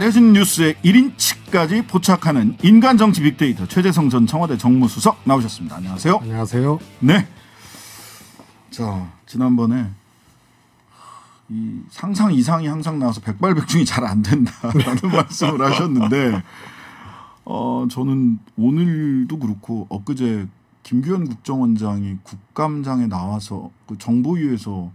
가려진 뉴스의 1인치까지 포착하는 인간 정치 빅데이터 최재성 전 청와대 정무수석 나오셨습니다. 안녕하세요. 안녕하세요. 네. 자, 지난번에 이 상상 이상이 항상 나와서 백발백중이 잘 안 된다라는 말씀을 하셨는데 저는 오늘도 그렇고 엊그제 김규현 국정원장이 국감장에 나와서 그 정보위에서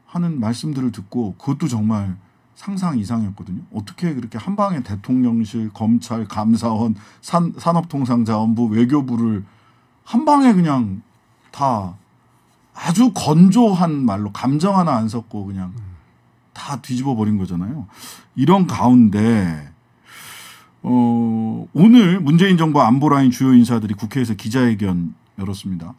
하는 말씀들을 듣고 그것도 정말 상상 이상이었거든요. 어떻게 그렇게 한 방에 대통령실, 검찰, 감사원, 산업통상자원부, 외교부를 한 방에 그냥 다 아주 건조한 말로 감정 하나 안 섞고 그냥 다 뒤집어 버린 거잖아요. 이런 가운데 오늘 문재인 정부 안보라인 주요 인사들이 국회에서 기자회견 열었습니다.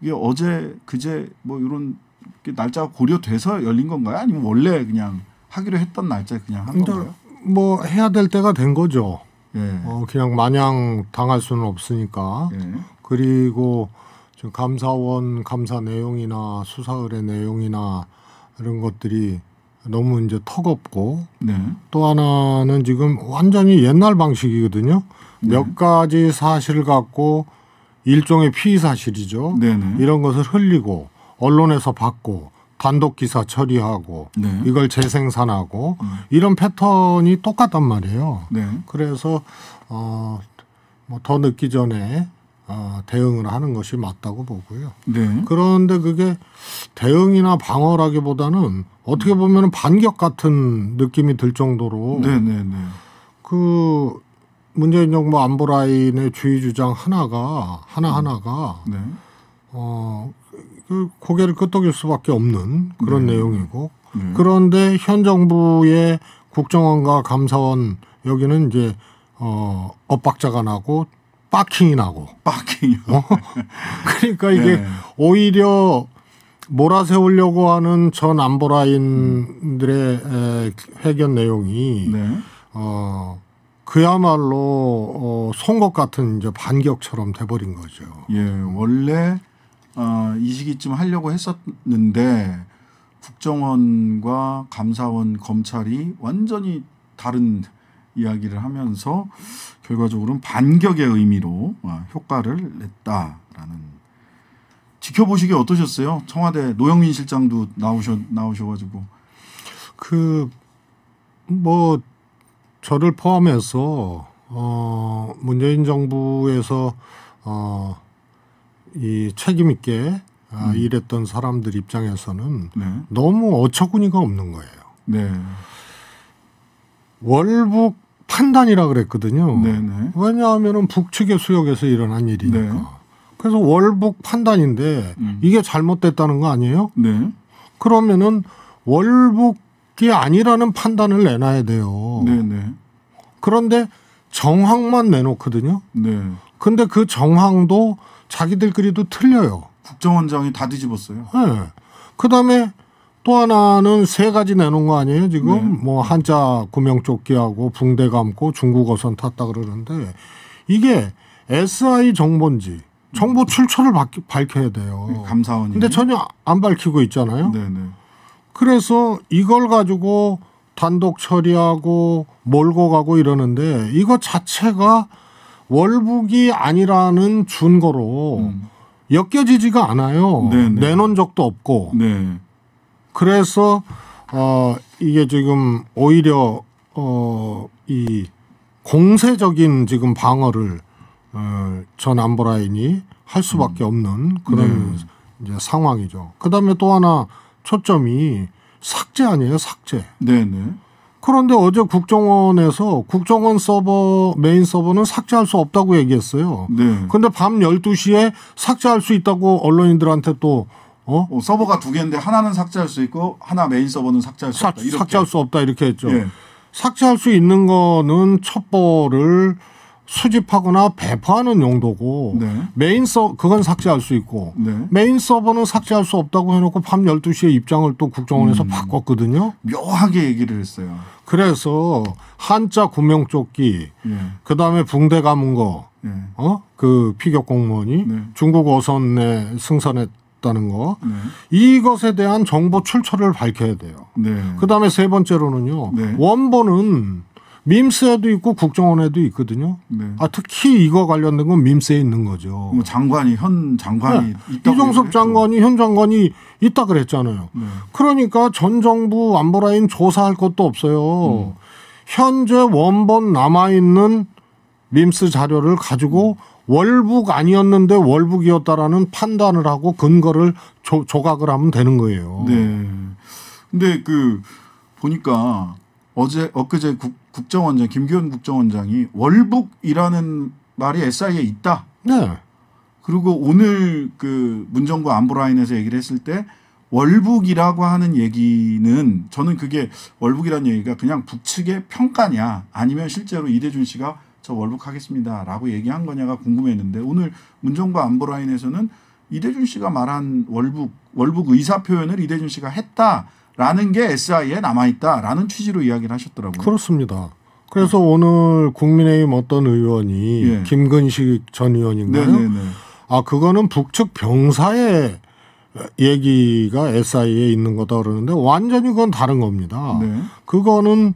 이게 어제 그제 뭐 이런 날짜가 고려돼서 열린 건가요? 아니면 원래 그냥 하기로 했던 날짜에 그냥 한 건가요? 뭐 해야 될 때가 된 거죠. 예. 그냥 마냥 당할 수는 없으니까. 예. 그리고 지금 감사원 감사 내용이나 수사 의뢰 내용이나 이런 것들이 너무 이제 턱없고 네. 또 하나는 지금 완전히 옛날 방식이거든요. 네. 몇 가지 사실을 갖고 일종의 피의 사실이죠. 네네. 이런 것을 흘리고 언론에서 받고 단독 기사 처리하고 네. 이걸 재생산하고 이런 패턴이 똑같단 말이에요. 네. 그래서 뭐 더 늦기 전에 대응을 하는 것이 맞다고 보고요. 네. 그런데 그게 대응이나 방어라기보다는 어떻게 보면 반격 같은 느낌이 들 정도로 네네네. 그 문재인 정부 안보라인의 주의 주장 하나하나가 네. 그 고개를 끄덕일 수밖에 없는 그런 네. 내용이고 네. 그런데 현 정부의 국정원과 감사원 여기는 이제 엇박자가 나고 빡킹이 나고 빡킹이요. 그러니까 이게 네. 오히려 몰아세우려고 하는 전 안보라인들의 회견 내용이 네. 그야말로 송곳 같은 이제 반격처럼 돼버린 거죠. 예, 원래 이 시기쯤 하려고 했었는데 국정원과 감사원, 검찰이 완전히 다른 이야기를 하면서 결과적으로는 반격의 의미로 효과를 냈다라는. 지켜보시기에 어떠셨어요? 청와대 노영민 실장도 나오셔가지고. 뭐 저를 포함해서 문재인 정부에서 이 책임 있게 일했던 사람들 입장에서는 네. 너무 어처구니가 없는 거예요. 네. 월북 판단이라 그랬거든요. 네네. 왜냐하면은 북측의 수역에서 일어난 일이니까. 네. 그래서 월북 판단인데 이게 잘못됐다는 거 아니에요? 네. 그러면은 월북이 아니라는 판단을 내놔야 돼요. 네네. 그런데 정황만 내놓거든요. 네. 근데 그 정황도 자기들끼리도 틀려요. 국정원장이 다 뒤집었어요. 네. 그다음에 또 하나는 세 가지 내놓은 거 아니에요 지금? 네. 뭐 한자 구명조끼하고 붕대 감고 중국어선 탔다 그러는데 이게 SI 정보인지 정보 출처를 밝혀야 돼요. 감사원이. 근데 전혀 안 밝히고 있잖아요. 네네. 그래서 이걸 가지고 단독 처리하고 몰고 가고 이러는데 이거 자체가 월북이 아니라는 준거로 엮여지지가 않아요. 네네. 내놓은 적도 없고. 네. 그래서 이게 지금 오히려 이 공세적인 지금 방어를 전 안보라인이 할 수밖에 없는 그런 이제 상황이죠. 그다음에 또 하나 초점이 삭제 아니에요, 삭제. 네네. 그런데 어제 국정원에서 국정원 서버 메인 서버는 삭제할 수 없다고 얘기했어요. 네. 근데 밤 12시에 삭제할 수 있다고 언론인들한테 또 서버가 두 개인데 하나는 삭제할 수 있고 하나 메인 서버는 삭제할 수 없다. 이렇게. 삭제할 수 없다 이렇게 했죠. 예. 삭제할 수 있는 거는 첩보를 수집하거나 배포하는 용도고 네. 그건 삭제할 수 있고 네. 메인 서버는 삭제할 수 없다고 해놓고 밤 12시에 입장을 또 국정원에서 바꿨거든요. 묘하게 얘기를 했어요. 그래서 한자 구명조끼 예. 그다음에 붕대 감은 거 예. 그 피격 공무원이 네. 중국 어선에 승선했다는 거 네. 이것에 대한 정보 출처를 밝혀야 돼요. 네. 그다음에 세 번째로는요. 네. 원본은 밈스에도 있고 국정원에도 있거든요. 네. 특히 이거 관련된 건 밈스에 있는 거죠. 뭐 장관이 현 장관이 있다고 이종섭 장관이 현 장관이 있다 그랬잖아요. 네. 그러니까 전 정부 안보라인 조사할 것도 없어요. 현재 원본 남아있는 밈스 자료를 가지고 월북 아니었는데 월북이었다라는 판단을 하고 근거를 조각을 하면 되는 거예요. 네. 근데 보니까 엊그제 국정원장 김기현 국정원장이 월북이라는 말이 SI에 있다. 네. 그리고 오늘 문정부 안보라인에서 얘기를 했을 때 월북이라고 하는 얘기는 저는 그게 월북이라는 얘기가 그냥 북측의 평가냐 아니면 실제로 이대준 씨가 저 월북하겠습니다라고 얘기한 거냐가 궁금했는데 오늘 문정부 안보라인에서는 이대준 씨가 말한 월북 의사 표현을 이대준 씨가 했다라는 게 SI에 남아있다라는 취지로 이야기를 하셨더라고요. 그렇습니다. 그래서 오늘 국민의힘 어떤 의원이 예. 김근식 전 의원인가요? 네네네. 그거는 북측 병사의 얘기가 SI에 있는 거다 그러는데 완전히 그건 다른 겁니다. 네. 그거는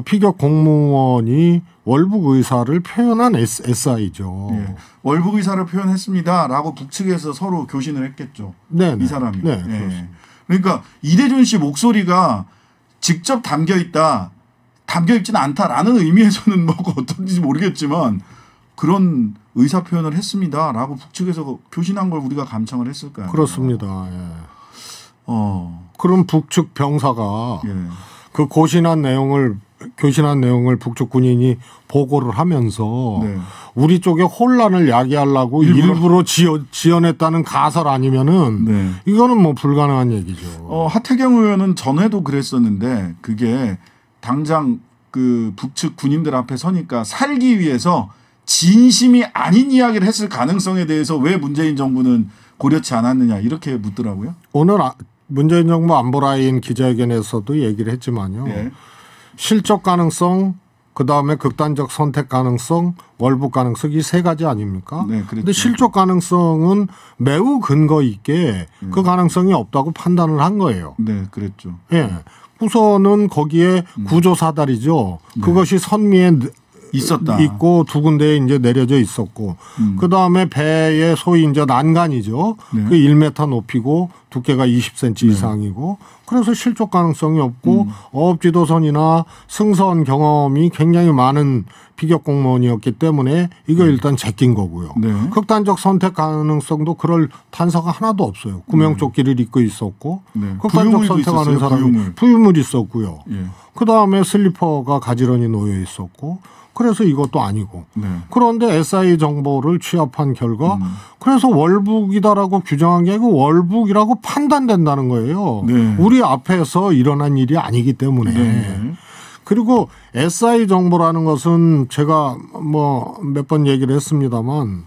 피격 공무원이 월북 의사를 표현한 SI죠. 예. 월북 의사를 표현했습니다라고 북측에서 서로 교신을 했겠죠. 네네. 이 사람이. 네, 예. 그러니까 이대준 씨 목소리가 직접 담겨 있지는 않다라는 의미에서는 뭐가 어떤지 모르겠지만 그런 의사 표현을 했습니다라고 북측에서 교신한 걸 우리가 감청을 했을까요? 그렇습니다. 예. 그럼 북측 병사가 예. 그 교신한 내용을 북측 군인이 보고를 하면서 네. 우리 쪽에 혼란을 야기하려고 일부러 지어냈다는 가설 아니면은 네. 이거는 뭐 불가능한 얘기죠. 하태경 의원은 전에도 그랬었는데 그게 당장 북측 군인들 앞에 서니까 살기 위해서 진심이 아닌 이야기를 했을 가능성에 대해서 왜 문재인 정부는 고려치 않았느냐 이렇게 묻더라고요. 오늘 문재인 정부 안보라인 기자회견에서도 얘기를 했지만요. 예. 실적 가능성, 그다음에 극단적 선택 가능성, 월북 가능성 이 세 가지 아닙니까? 네, 그런데 그랬죠. 실적 가능성은 매우 근거 있게 그 가능성이 없다고 판단을 한 거예요. 네, 그랬죠. 예. 우선은 거기에 구조 사다리죠. 그것이 선미에 있었다. 있고 두 군데에 이제 내려져 있었고 그 다음에 배에 소위 이제 난간이죠. 네. 그 1m 높이고 두께가 20cm 이상이고 그래서 실족 가능성이 없고 어업지도선이나 승선 경험이 굉장히 많은 피격 공무원이었기 때문에 이거 일단 제낀 거고요. 네. 극단적 선택 가능성도 그럴 단서가 하나도 없어요. 구명조끼를 입고 있었고 네. 극단적 부유물도 선택하는 있었어요, 사람이 부유물 있었고요. 예. 그 다음에 슬리퍼가 가지런히 놓여 있었고 그래서 이것도 아니고 네. 그런데 SI 정보를 취합한 결과 그래서 월북이다라고 규정한 게 아니고 월북이라고 판단된다는 거예요. 네. 우리 앞에서 일어난 일이 아니기 때문에. 네. 그리고 SI 정보라는 것은 제가 뭐 몇 번 얘기를 했습니다만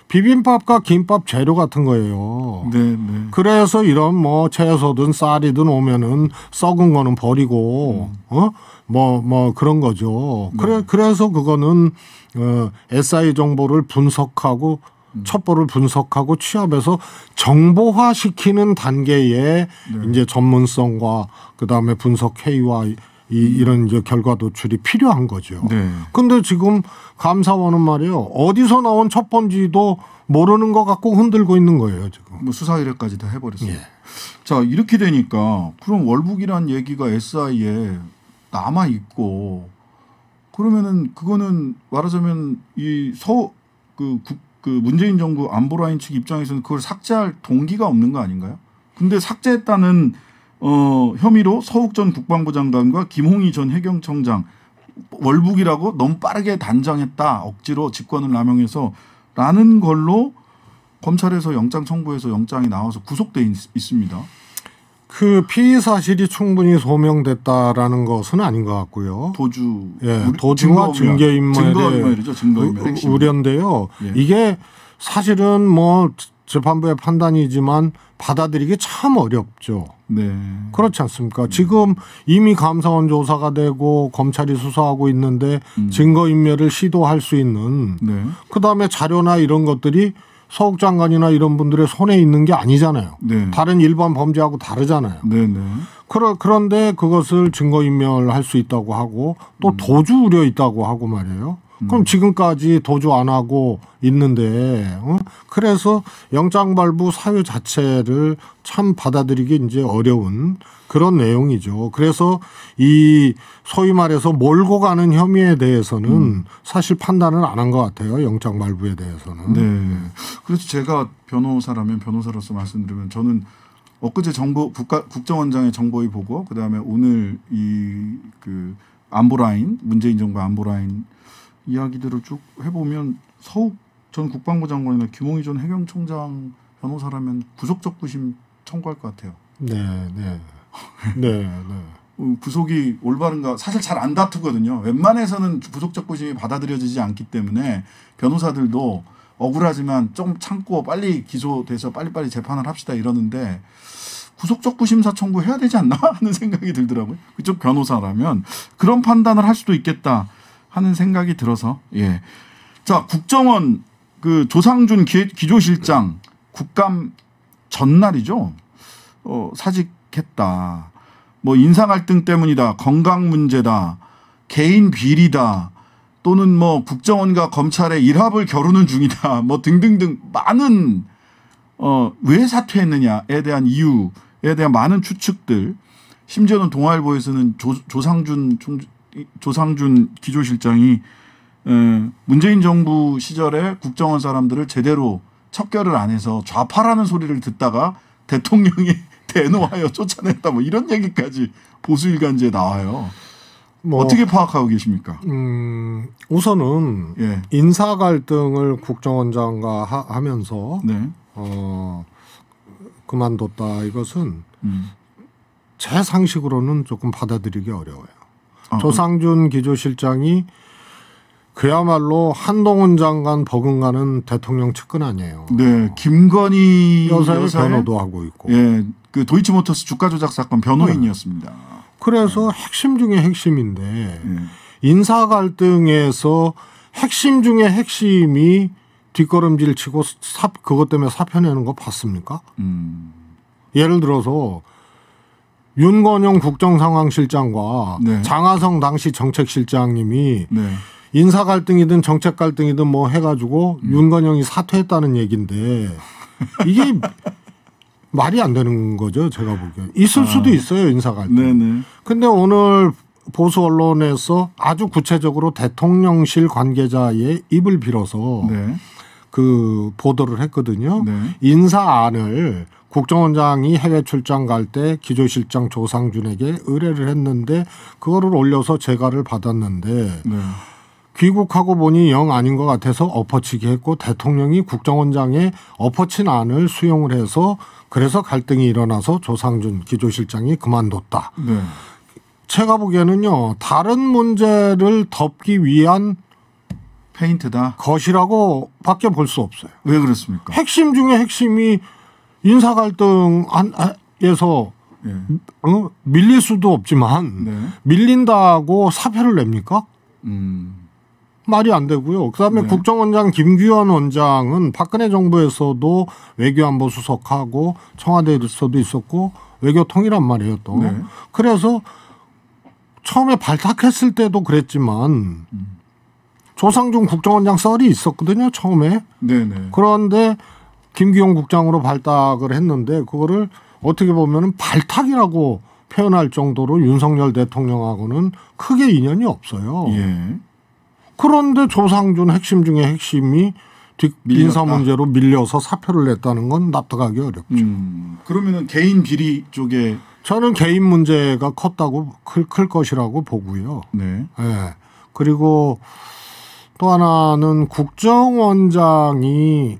비빔밥과 김밥 재료 같은 거예요. 네. 네. 그래서 이런 뭐 채소든 쌀이든 오면은 썩은 거는 버리고 뭐 그런 거죠. 그래서 그거는 SI 정보를 분석하고 첩보를 분석하고 취합해서 정보화 시키는 단계에 이제 전문성과 그다음에 분석 회의와 이런 이제 결과 도출이 필요한 거죠. 네. 근데 지금 감사원은 말이에요. 어디서 나온 첩보인지도 모르는 것 같고 흔들고 있는 거예요, 지금. 뭐 수사 의뢰까지 다 해버렸어요. 예. 자, 이렇게 되니까 그럼 월북이란 얘기가 SI에 남아 있고 그러면은 그거는 말하자면 그 문재인 정부 안보라인 측 입장에서는 그걸 삭제할 동기가 없는 거 아닌가요? 근데 삭제했다는 혐의로 서욱 전 국방부 장관과 김홍희 전 해경청장 월북이라고 너무 빠르게 단정했다. 억지로 직권을 남용해서 라는 걸로 검찰에서 영장 청구해서 영장이 나와서 구속돼 있습니다. 그 피의 사실이 충분히 소명됐다라는 것은 아닌 것 같고요. 도주와 증거인멸의 우려인데요. 예. 이게 사실은 뭐 재판부의 판단이지만 받아들이기 참 어렵죠. 네. 그렇지 않습니까? 지금 이미 감사원 조사가 되고 검찰이 수사하고 있는데 증거인멸을 시도할 수 있는 네. 그다음에 자료나 이런 것들이 서욱 장관이나 이런 분들의 손에 있는 게 아니잖아요. 네. 다른 일반 범죄하고 다르잖아요. 네네. 그런데 그것을 증거인멸할 수 있다고 하고 또 도주 우려 있다고 하고 말이에요. 그럼 지금까지 도주 안 하고 있는데 그래서 영장 발부 사유 자체를 참 받아들이기 이제 어려운 그런 내용이죠. 그래서 이 소위 말해서 몰고 가는 혐의에 대해서는 사실 판단을 안 한 것 같아요. 영장 발부에 대해서는. 네. 그래서 제가 변호사라면 변호사로서 말씀드리면 저는 엊그제 국정원장의 정보위 보고 그다음에 오늘 이 그 안보라인 문재인 정부 안보라인 이야기들을 쭉 해보면 서욱 전 국방부 장관이나 김홍희 전 해경총장 변호사라면 구속적 구심 청구할 것 같아요. 네, 네, 네, 네. 구속이 올바른가 사실 잘 안 다투거든요. 웬만해서는 구속적 구심이 받아들여지지 않기 때문에 변호사들도 억울하지만 좀 참고 빨리 기소돼서 빨리빨리 재판을 합시다 이러는데 구속적 구심사 청구해야 되지 않나 하는 생각이 들더라고요. 그쪽 변호사라면 그런 판단을 할 수도 있겠다 하는 생각이 들어서 예. 자 국정원 그 조상준 기조실장 국감 전날이죠. 사직했다. 뭐 인사 갈등 때문이다. 건강 문제다. 개인 비리다. 또는 뭐 국정원과 검찰의 일합을 겨루는 중이다. 뭐 등등등 많은 왜 사퇴했느냐에 대한 이유에 대한 많은 추측들. 심지어는 동아일보에서는 조상준 기조실장이 문재인 정부 시절에 국정원 사람들을 제대로 척결을 안 해서 좌파라는 소리를 듣다가 대통령이 대노하여 쫓아냈다 뭐 이런 얘기까지 보수일간지에 나와요. 뭐 어떻게 파악하고 계십니까? 우선은 예. 인사 갈등을 국정원장과 하면서 네. 그만뒀다 이것은 제 상식으로는 조금 받아들이기 어려워요. 조상준 기조실장이 그야말로 한동훈 장관 버금가는 대통령 측근 아니에요. 네, 김건희 여사의 변호도 하고 있고. 예, 그 도이치모터스 주가 조작 사건 변호인이었습니다. 그래서 핵심 중에 핵심인데 예. 인사 갈등에서 핵심 중에 핵심이 뒷걸음질 치고 그것 때문에 사표 내는 거 봤습니까? 예를 들어서 윤건영 국정상황실장과 네. 장하성 당시 정책실장님이 네. 인사 갈등이든 정책 갈등이든 뭐 해가지고 윤건영이 사퇴했다는 얘기인데 이게 말이 안 되는 거죠. 제가 보기엔. 있을 수도 있어요. 인사 갈등. 네네. 근데 오늘 보수 언론에서 아주 구체적으로 대통령실 관계자의 입을 빌어서 네. 그 보도를 했거든요. 네. 인사안을 국정원장이 해외 출장 갈 때 기조실장 조상준에게 의뢰를 했는데 그거를 올려서 재가를 받았는데 네. 귀국하고 보니 영 아닌 것 같아서 엎어치기 했고 대통령이 국정원장의 엎어친 안을 수용을 해서 그래서 갈등이 일어나서 조상준 기조실장이 그만뒀다. 네. 제가 보기에는요. 다른 문제를 덮기 위한 페인트다. 것이라고 밖에 볼 수 없어요. 왜 그렇습니까? 핵심 중에 핵심이 인사 갈등에서 예. 밀릴 수도 없지만 네. 밀린다고 사표를 냅니까? 말이 안 되고요. 그다음에 네. 국정원장 김규현 원장은 박근혜 정부에서도 외교안보 수석하고 청와대에서도 있었고 외교통이란 말이에요 또. 네. 그래서 처음에 발탁했을 때도 그랬지만 조상준 국정원장 썰이 있었거든요. 처음에. 네네. 그런데 김기용 국장으로 발탁을 했는데 그거를 어떻게 보면 발탁이라고 표현할 정도로 윤석열 대통령하고는 크게 인연이 없어요. 예. 그런데 조상준 핵심 중에 핵심이 밀렸다. 인사 문제로 밀려서 사표를 냈다는 건 납득하기 어렵죠. 그러면은 개인 비리 쪽에 저는 개인 문제가 컸다고 클 것이라고 보고요. 네. 네. 그리고 또 하나는 국정원이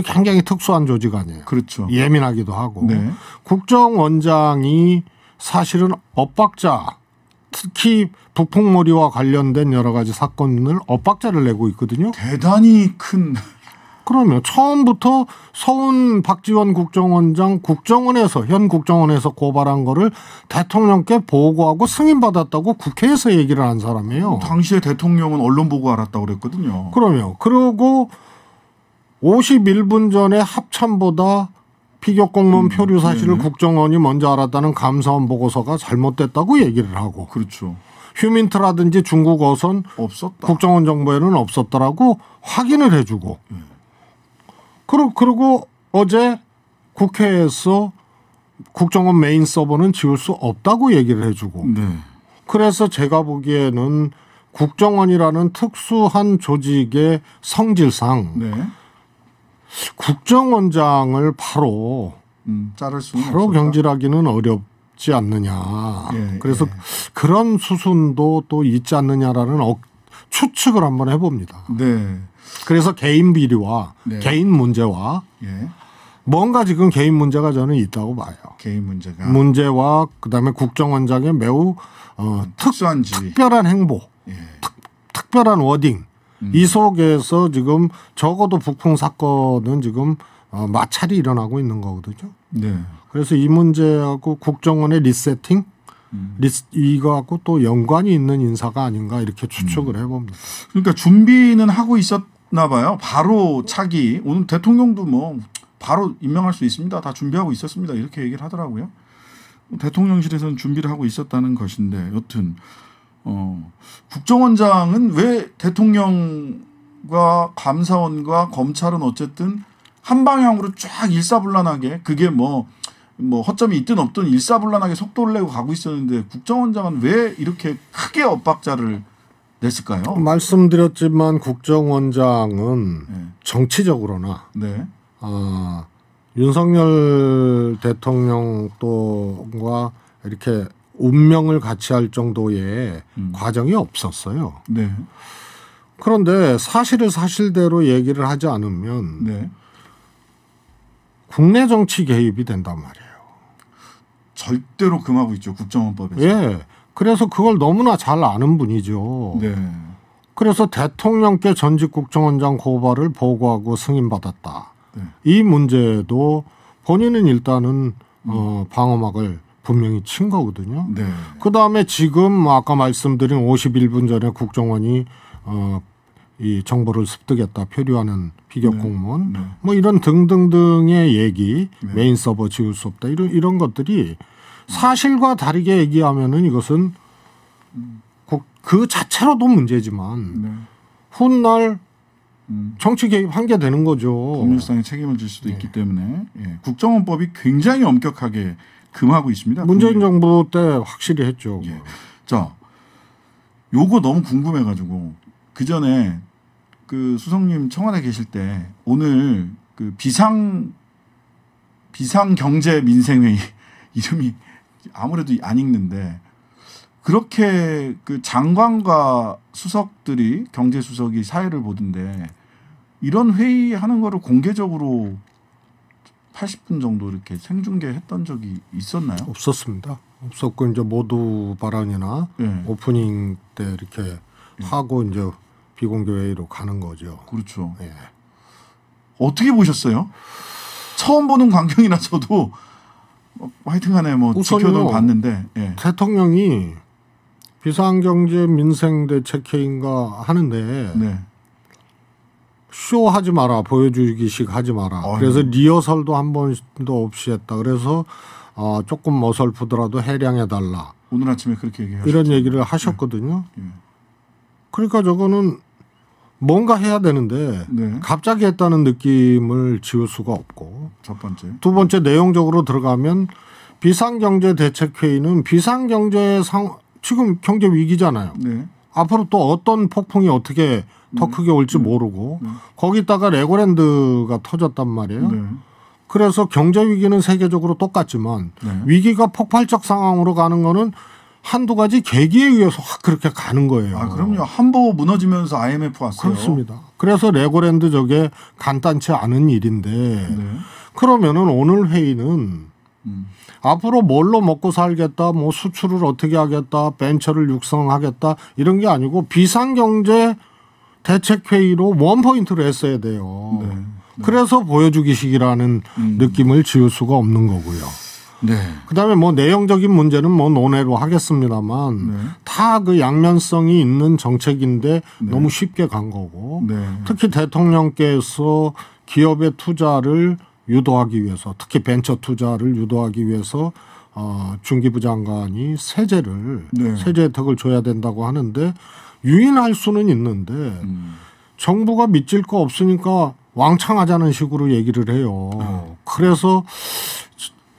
굉장히 특수한 조직 아니에요. 그렇죠. 예민하기도 하고. 네. 국정원장이 사실은 엇박자 특히 북풍몰이와 관련된 여러 가지 사건을 엇박자를 내고 있거든요. 대단히 큰. 그러면 처음부터 서훈 박지원 국정원장 현 국정원에서 고발한 거를 대통령께 보고하고 승인받았다고 국회에서 얘기를 한 사람이에요. 당시에 대통령은 언론 보고 알았다고 그랬거든요. 그러면 그리고 51분 전에 합참보다 피격 공무원 표류 사실을 네네. 국정원이 먼저 알았다는 감사원 보고서가 잘못됐다고 얘기를 하고 그렇죠. 휴민트라든지 중국 어선 없었다. 국정원 정보에는 없었더라고 확인을 해주고 그리고 어제 국회에서 국정원 메인 서버는 지울 수 없다고 얘기를 해주고 네. 그래서 제가 보기에는 국정원이라는 특수한 조직의 성질상 네. 국정원장을 바로 자를 수는 바로 없었다. 경질하기는 어렵지 않느냐. 예, 그래서 예. 그런 수순도 또 있지 않느냐라는 추측을 한번 해봅니다. 네. 그래서 개인 비리와 네. 개인 문제와 예. 뭔가 지금 개인 문제가 저는 있다고 봐요. 개인 문제가 문제와 그다음에 국정원장의 매우 특수한 지위. 특별한 행보, 예. 특별한 워딩 이 속에서 지금 적어도 북풍 사건은 지금 마찰이 일어나고 있는 거거든요. 네. 그래서 이 문제하고 국정원의 리세팅 이거하고 또 연관이 있는 인사가 아닌가 이렇게 추측을 해봅니다. 그러니까 준비는 하고 있었나 봐요. 바로 차기. 오늘 대통령도 뭐 바로 임명할 수 있습니다. 다 준비하고 있었습니다. 이렇게 얘기를 하더라고요. 대통령실에서는 준비를 하고 있었다는 것인데 여튼 국정원장은 왜 대통령과 감사원과 검찰은 어쨌든 한 방향으로 쫙 일사불란하게 그게 뭐 허점이 있든 없든 일사불란하게 속도를 내고 가고 있었는데 국정원장은 왜 이렇게 크게 엇박자를 냈을까요? 말씀드렸지만 국정원장은 네. 정치적으로나 네. 윤석열 대통령 또과 이렇게 운명을 같이 할 정도의 과정이 없었어요. 네. 그런데 사실을 사실대로 얘기를 하지 않으면 네. 국내 정치 개입이 된단 말이에요. 절대로 금하고 있죠. 국정원법에서. 예. 그래서 그걸 너무나 잘 아는 분이죠. 네. 그래서 대통령께 전직 국정원장 고발을 보고하고 승인받았다. 네. 이 문제도 본인은 일단은 방어막을 분명히 친 거거든요. 네. 그다음에 지금 아까 말씀드린 51분 전에 국정원이 이 정보를 습득했다 표류하는 피격 공무원 네. 뭐 이런 등등등의 얘기 네. 메인 서버 지울 수 없다 이런 것들이 사실과 다르게 얘기하면은 이것은 그 자체로도 문제지만 네. 훗날 정치 개입한 게 되는 거죠. 법률상의 책임을 질 수도 있기 때문에 국정원법이 굉장히 엄격하게 금하고 있습니다. 문재인 정부 때 확실히 했죠. 예. 자, 요거 너무 궁금해가지고 그 전에 그 수석님 청와대 계실 때 오늘 그 비상경제민생회의 이름이 아무래도 안 읽는데 그렇게 그 장관과 수석들이 경제수석이 사회를 보던데 이런 회의 하는 거를 공개적으로 80분 정도 이렇게 생중계했던 적이 있었나요? 없었습니다. 없었고 이제 모두 발언이나 네. 오프닝 때 이렇게 하고 이제 비공개 회의로 가는 거죠. 그렇죠. 예. 어떻게 보셨어요? 처음 보는 광경이라 저도 하여튼간에 뭐 우선요. 지켜는 봤는데 예. 대통령이 비상경제 민생대책회의인가 하는데 네. 쇼하지 마라 보여주기식 하지 마라. 어휴. 그래서 리허설도 한 번도 없이 했다. 그래서 조금 어설프더라도 해량해 달라. 오늘 아침에 그렇게 얘기하셨죠. 이런 얘기를 하셨거든요. 예. 그러니까 저거는 뭔가 해야 되는데 네. 갑자기 했다는 느낌을 지울 수가 없고 첫 번째. 두 번째 내용적으로 들어가면 비상경제대책회의는 지금 경제 위기잖아요. 네. 앞으로 또 어떤 폭풍이 어떻게 더 크게 올지 모르고 거기다가 레고랜드가 터졌단 말이에요. 네. 그래서 경제 위기는 세계적으로 똑같지만 네. 위기가 폭발적 상황으로 가는 거는 한두 가지 계기에 의해서 확 그렇게 가는 거예요. 아, 그럼요. 한보 무너지면서 IMF 왔어요. 그렇습니다. 그래서 레고랜드 저게 간단치 않은 일인데 네. 그러면은 오늘 회의는 앞으로 뭘로 먹고 살겠다, 뭐 수출을 어떻게 하겠다, 벤처를 육성하겠다 이런 게 아니고 비상경제 대책회의로 원포인트로 했어야 돼요. 네. 그래서 보여주기식이라는 느낌을 지울 수가 없는 거고요. 네. 그다음에 뭐 내용적인 문제는 뭐 논외로 하겠습니다만 네. 다 그 양면성이 있는 정책인데 네. 너무 쉽게 간 거고 네. 특히 대통령께서 기업의 투자를 유도하기 위해서 특히 벤처 투자를 유도하기 위해서 중기부 장관이 세제를 네. 세제 혜택을 줘야 된다고 하는데 유인할 수는 있는데 정부가 믿질 거 없으니까 왕창하자는 식으로 얘기를 해요. 그래서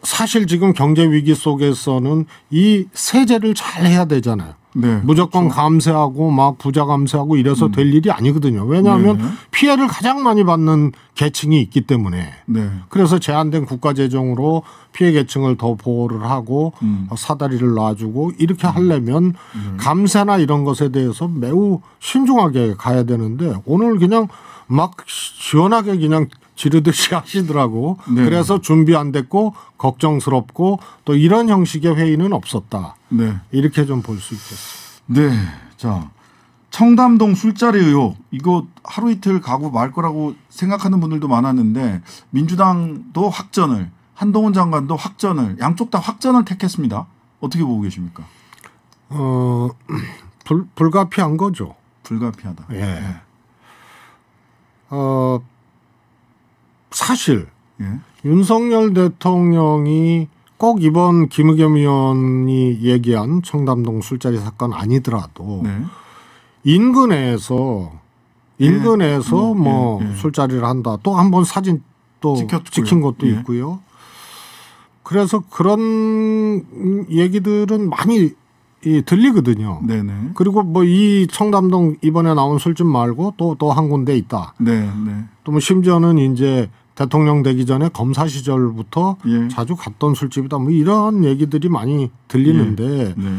사실 지금 경제 위기 속에서는 이 세제를 잘 해야 되잖아요. 네. 무조건 감세하고 막 부자 감세하고 이래서 될 일이 아니거든요. 왜냐하면 네. 피해를 가장 많이 받는 계층이 있기 때문에. 네. 그래서 제한된 국가 재정으로 피해 계층을 더 보호를 하고 사다리를 놔주고 이렇게 하려면 감세나 이런 것에 대해서 매우 신중하게 가야 되는데 오늘 그냥 막 시원하게 그냥 지르듯이 하시더라고. 네. 그래서 준비 안 됐고 걱정스럽고 또 이런 형식의 회의는 없었다. 네. 이렇게 좀 볼 수 있겠습니다. 네. 자, 청담동 술자리 의혹 이거 하루 이틀 가고 말 거라고 생각하는 분들도 많았는데 민주당도 확전을 한동훈 장관도 확전을 양쪽 다 확전을 택했습니다. 어떻게 보고 계십니까? 불가피한 거죠. 불가피하다. 예. 사실 예. 윤석열 대통령이 꼭 이번 김의겸 의원이 얘기한 청담동 술자리 사건 아니더라도 네. 인근에서 뭐 예. 술자리를 한다. 또 한 번 사진 또 찍혔고요. 찍힌 것도 예. 있고요. 그래서 그런 얘기들은 많이 들리거든요. 네네. 그리고 뭐 이 청담동 이번에 나온 술집 말고 또 한 군데 있다. 네. 네. 또 뭐 심지어는 이제 대통령 되기 전에 검사 시절부터 예. 자주 갔던 술집이다. 뭐 이런 얘기들이 많이 들리는데 네.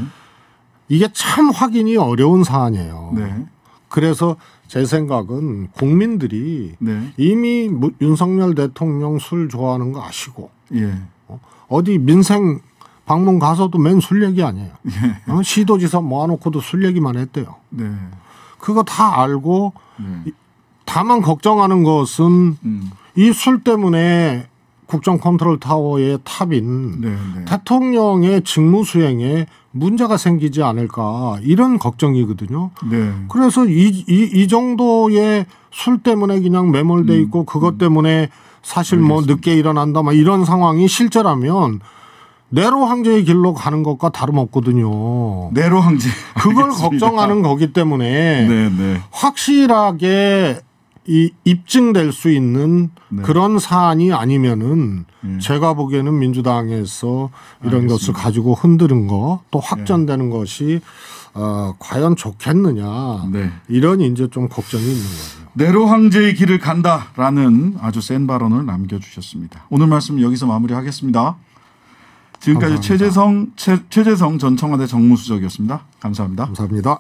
이게 참 확인이 어려운 사안이에요. 네. 그래서 제 생각은 국민들이 네. 이미 윤석열 대통령 술 좋아하는 거 아시고 예. 어디 민생 방문 가서도 맨 술 얘기 아니에요. 예. 시도지사 모아놓고도 술 얘기만 했대요. 네. 그거 다 알고 네. 다만 걱정하는 것은 이 술 때문에 국정 컨트롤 타워의 탑인 네. 네. 대통령의 직무 수행에 문제가 생기지 않을까 이런 걱정이거든요. 네. 그래서 이 정도의 술 때문에 그냥 매몰돼 있고 그것 때문에 사실 뭐 늦게 일어난다 막 이런 상황이 실제라면 내로 황제의 길로 가는 것과 다름없거든요. 내로 황제. 그걸 알겠습니다. 걱정하는 거기 때문에 네. 네. 확실하게 입증될 수 있는 네. 그런 사안이 아니면은 예. 제가 보기에는 민주당에서 이런 알겠습니다. 것을 가지고 흔드는 거 또 확전되는 것이 과연 좋겠느냐 네. 이런 이제 좀 걱정이 있는 거죠. 내로 황제의 길을 간다라는 아주 센 발언을 남겨주셨습니다. 오늘 말씀 여기서 마무리하겠습니다. 지금까지 감사합니다. 최재성 전 청와대 정무수석이었습니다. 감사합니다. 감사합니다.